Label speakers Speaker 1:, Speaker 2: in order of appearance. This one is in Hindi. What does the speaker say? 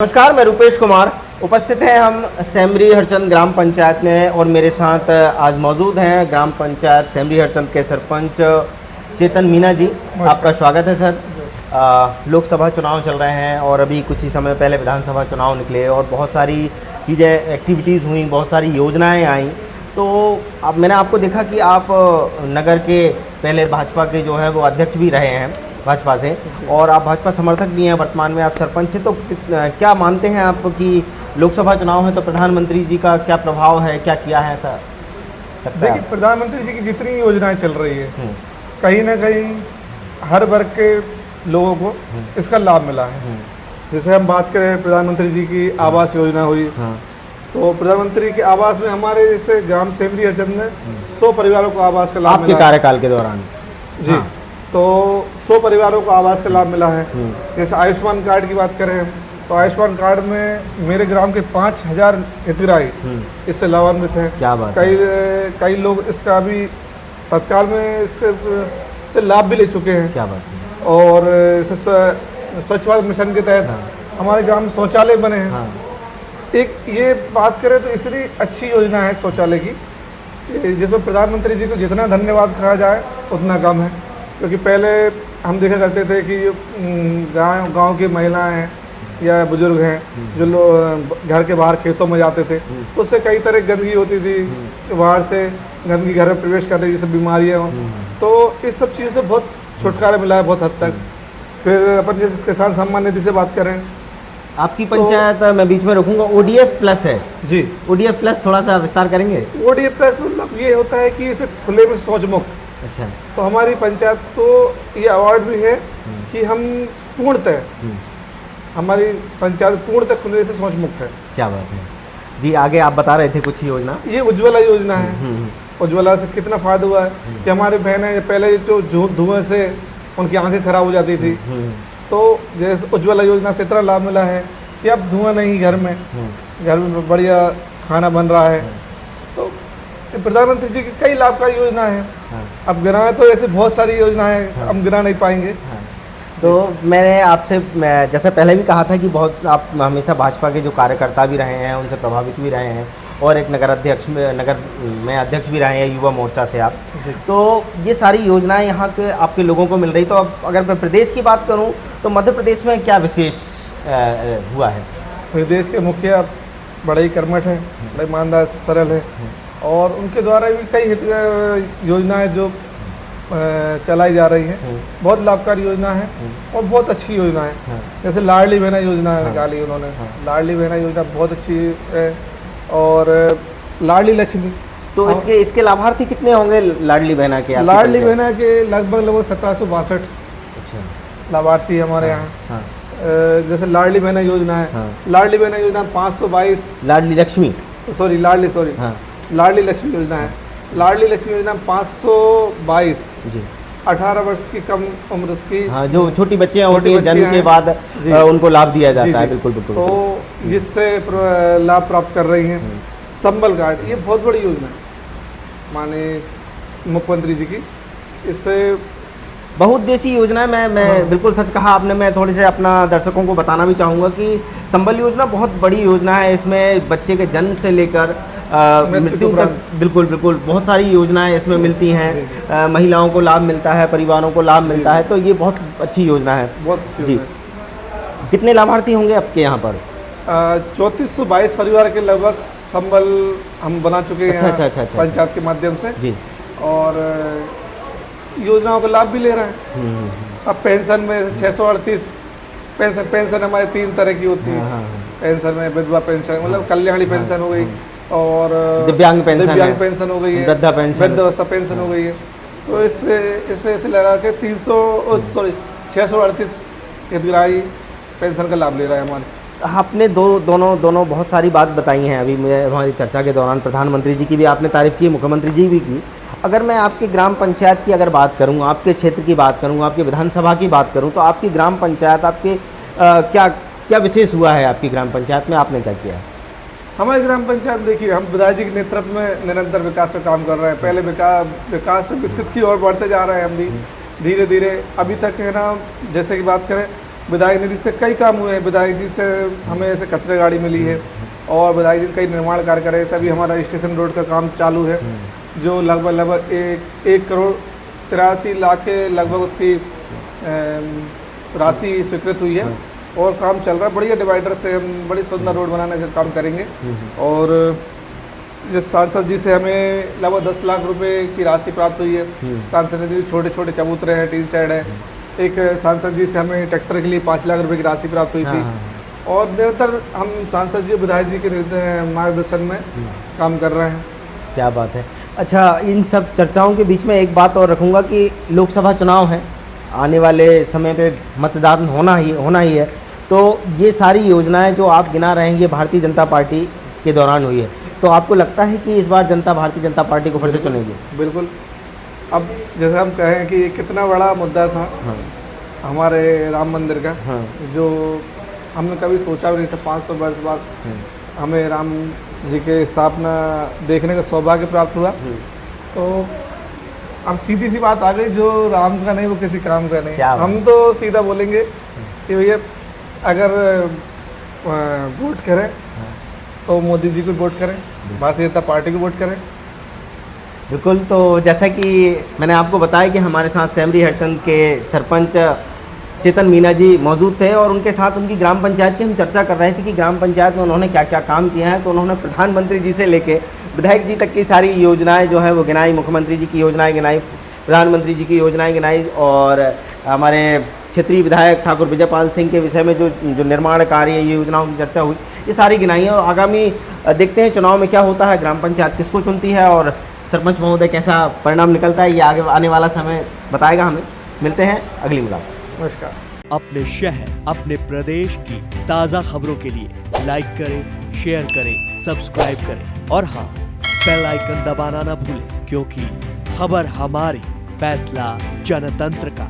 Speaker 1: नमस्कार, मैं रूपेश कुमार। उपस्थित हैं हम सेमरी हरचंद ग्राम पंचायत में और मेरे साथ आज मौजूद हैं ग्राम पंचायत सेमरी हरचंद के सरपंच चेतन मीना जी। आपका स्वागत है सर। लोकसभा चुनाव चल रहे हैं और अभी कुछ ही समय पहले विधानसभा चुनाव निकले और बहुत सारी चीज़ें एक्टिविटीज़ हुई, बहुत सारी योजनाएं आई। तो अब मैंने आपको देखा कि आप नगर के पहले भाजपा के जो है वो अध्यक्ष भी रहे हैं भाजपा से, और आप भाजपा समर्थक भी हैं, वर्तमान में आप सरपंच हैं। तो क्या मानते हैं आप कि लोकसभा चुनाव है तो प्रधानमंत्री जी का क्या प्रभाव है, क्या किया है ऐसा लगता है?
Speaker 2: देखिए, प्रधानमंत्री जी की जितनी योजनाएं चल रही है कहीं ना कहीं हर वर्ग के लोगों को इसका लाभ मिला है। जैसे हम बात करें प्रधानमंत्री जी की आवास योजना हुई, तो प्रधानमंत्री के आवास में हमारे जैसे ग्राम सेमरी हरचंद में 100 परिवारों को आवास का लाभ मिला
Speaker 1: आपके कार्यकाल के दौरान
Speaker 2: जी। तो 100 परिवारों को आवास का लाभ मिला है। जैसे आयुष्मान कार्ड की बात करें तो आयुष्मान कार्ड में मेरे ग्राम के 5000 हितग्राही इससे लाभान्वित हैं।
Speaker 1: क्या बात
Speaker 2: कई लोग इसका भी तत्काल में इससे लाभ भी ले चुके हैं।
Speaker 1: क्या बात है।
Speaker 2: और स्वच्छ भारत मिशन के तहत हमारे ग्राम में शौचालय बने हैं। एक ये बात करें तो इतनी अच्छी योजना है शौचालय की, जिसमें प्रधानमंत्री जी को जितना धन्यवाद कहा जाए उतना कम है। क्योंकि पहले हम देखा करते थे कि गांव की महिलाएं हैं या बुजुर्ग हैं जो लोग घर के बाहर खेतों में जाते थे, उससे कई तरह की गंदगी होती थी, बाहर से गंदगी घर में प्रवेश करती, जैसे बीमारियाँ हों। तो इस सब चीज़ों से बहुत छुटकारा मिला है बहुत हद तक। फिर अपन जैसे किसान सम्मान निधि से बात करें, आपकी
Speaker 1: पंचायत मैं बीच में रखूंगा, ODF प्लस है
Speaker 2: जी।
Speaker 1: ODF प्लस थोड़ा सा विस्तार करेंगे?
Speaker 2: ODF प्लस मतलब ये होता है कि इसे खुले में शौच मुक्त।
Speaker 1: अच्छा।
Speaker 2: तो हमारी पंचायत को ये अवार्ड भी है कि हम पूर्णतः हमारी पंचायत पूर्णतः खुले से शौच मुक्त है।
Speaker 1: क्या बात है जी। आगे आप बता रहे थे कुछ योजना।
Speaker 2: ये उज्ज्वला योजना है। उज्ज्वला से कितना फायदा हुआ है कि हमारे बहनें पहले जो धुएं से उनकी आंखें खराब हो जाती थी, तो जैसे उज्ज्वला योजना से इतना लाभ मिला है कि अब धुआं नहीं, घर में बढ़िया खाना बन रहा है। तो प्रधानमंत्री जी की कई लाभकारी योजना है। अब गिनाए तो ऐसे बहुत सारी योजना है, हम गिना नहीं पाएंगे।
Speaker 1: तो मैंने आपसे जैसे पहले भी कहा था कि बहुत आप हमेशा भाजपा के जो कार्यकर्ता भी रहे हैं, उनसे प्रभावित भी रहे हैं, और एक नगर में अध्यक्ष भी रहे हैं युवा मोर्चा से आप। तो ये सारी योजनाएं यहाँ के आपके लोगों को मिल रही। तो अब अगर मैं प्रदेश की बात करूँ तो मध्य प्रदेश में क्या विशेष हुआ है?
Speaker 2: प्रदेश के मुखिया बड़े ही कर्मठ हैं, बड़े ईमानदार, सरल है, और उनके द्वारा भी कई योजनाएं जो चलाई जा रही हैं, बहुत लाभकारी योजना है और बहुत अच्छी योजना है। जैसे लाडली बहना योजना निकाली उन्होंने। लाडली बहना योजना बहुत अच्छी है। और लाडली लक्ष्मी,
Speaker 1: तो इसके लाभार्थी कितने होंगे लाडली बहना के?
Speaker 2: लाडली बहना के लगभग 1762 लाभार्थी हमारे यहाँ। जैसे लाडली बहना योजना है, लाडली बहना योजना 522,
Speaker 1: लाडली लक्ष्मी
Speaker 2: लाडली लक्ष्मी योजना है। लाडली लक्ष्मी योजना 522 जी 18 वर्ष की कम उम्र की,
Speaker 1: जो छोटी बच्चियां होती हैं जन्म के बाद उनको लाभ दिया जाता है। बिल्कुल बिल्कुल।
Speaker 2: तो जिससे लाभ प्राप्त कर रही हैं। संबल कार्ड, ये बहुत बड़ी योजना है माननीय मुख्यमंत्री जी की। इससे
Speaker 1: बहुउद्देशीय योजना है। मैं बिल्कुल सच कहा आपने। मैं थोड़े से अपना दर्शकों को बताना भी चाहूँगा कि संबल योजना बहुत बड़ी योजना है। इसमें बच्चे के जन्म से लेकर मृत्यु तक बिल्कुल बहुत सारी योजनाएं इसमें मिलती हैं। महिलाओं को लाभ मिलता है, परिवारों को लाभ मिलता है। तो ये बहुत अच्छी योजना है।
Speaker 2: बहुत अच्छी
Speaker 1: जी। कितने लाभार्थी होंगे आपके यहाँ पर?
Speaker 2: 3422 परिवार के लगभग संबल हम बना चुके हैं।
Speaker 1: अच्छा।
Speaker 2: पंचायत के माध्यम से
Speaker 1: जी।
Speaker 2: और योजनाओं का लाभ भी ले रहे हैं। अब पेंशन में 638 पेंशन हमारे 3 तरह की होती है। पेंशन में विधवा पेंशन, मतलब कल्याणी पेंशन हो गई, और दिव्यांग पेंशन हो गई है, वृद्धावस्था पेंशन हो गई है। तो इससे लगा के 638 हितग्राही पेंशन का लाभ ले रहा है हमारे।
Speaker 1: आपने दोनों बहुत सारी बात बताई हैं अभी मुझे हमारी चर्चा के दौरान। प्रधानमंत्री जी की भी आपने तारीफ़ की, मुख्यमंत्री जी भी की। अगर मैं आपके ग्राम पंचायत की अगर बात करूं, आपके क्षेत्र की बात करूं, आपके विधानसभा की बात करूं, तो आपकी ग्राम पंचायत आपके क्या विशेष हुआ है? आपकी ग्राम पंचायत में आपने क्या किया?
Speaker 2: हमारी ग्राम पंचायत, देखिए, हम विधायक जी के नेतृत्व में निरंतर विकास का काम कर रहे हैं। पहले विकास से विकसित की ओर बढ़ते जा रहे हैं हम भी धीरे धीरे। अभी तक है ना, जैसे कि बात करें विधायक निधि से कई काम हुए हैं। विधायक जी से हमें ऐसे कचरे गाड़ी मिली है और विधायक जी ने कई निर्माण कार्य करे। सभी हमारा स्टेशन रोड का काम चालू है, जो लगभग 1,83,00,000 के लगभग उसकी राशि स्वीकृत हुई है और काम चल रहा है। बढ़िया डिवाइडर से हम बड़ी सुंदर रोड बनाने का काम करेंगे। और जिस सांसद जी से हमें लगभग 10 लाख रुपए की राशि प्राप्त हुई है। सांसद जी छोटे छोटे चबूतरे हैं, टी साइड है। एक सांसद जी से हमें ट्रैक्टर के लिए 5 लाख रुपए की राशि प्राप्त हुई थी। और निरंतर हम सांसद जी विधायक जी के मार्गदर्शन में काम कर रहे हैं।
Speaker 1: क्या बात है। अच्छा, इन सब चर्चाओं के बीच में एक बात और रखूंगा कि लोकसभा चुनाव है, आने वाले समय पे मतदान होना ही है। तो ये सारी योजनाएं जो आप गिना रहे हैं ये भारतीय जनता पार्टी के दौरान हुई है, तो आपको लगता है कि इस बार जनता भारतीय जनता पार्टी को फिर से चुनेगी?
Speaker 2: बिल्कुल। अब जैसे हम कहें कि ये कितना बड़ा मुद्दा था हमारे राम मंदिर का, जो हमने कभी सोचा भी नहीं था। 500 वर्ष बाद हमें राम जी के स्थापना देखने का सौभाग्य प्राप्त हुआ। तो अब सीधी सी बात आ गई, जो राम का नहीं वो किसी काम का नहीं। हम तो सीधा बोलेंगे कि भैया अगर वोट करें तो मोदी जी को वोट करें, भारतीय जनता पार्टी को वोट करें।
Speaker 1: बिल्कुल। तो जैसा कि मैंने आपको बताया कि हमारे साथ सेमरी हरचंद के सरपंच चेतन मीना जी मौजूद थे और उनके साथ उनकी ग्राम पंचायत की हम चर्चा कर रहे थे कि ग्राम पंचायत में उन्होंने क्या क्या काम किया है। तो उन्होंने प्रधानमंत्री जी से लेके विधायक जी तक की सारी योजनाएं जो हैं वो गिनाई, मुख्यमंत्री जी की योजनाएं गिनाई, प्रधानमंत्री जी की योजनाएं गिनाई और हमारे क्षेत्रीय विधायक ठाकुर विजयपाल सिंह के विषय में जो निर्माण कार्य योजनाओं की चर्चा हुई, ये सारी गिनाई है। और आगामी देखते हैं चुनाव में क्या होता है, ग्राम पंचायत किसको चुनती है और सरपंच महोदय कैसा परिणाम निकलता है, ये आगे आने वाला समय बताएगा हमें। मिलते हैं अगली मुलाकात।
Speaker 2: नमस्कार।
Speaker 3: अपने शहर, अपने प्रदेश की ताज़ा खबरों के लिए लाइक करें, शेयर करें, सब्सक्राइब करें और हाँ, बेल आइकन दबाना ना भूलें, क्योंकि खबर हमारी, फैसला जनतंत्र का।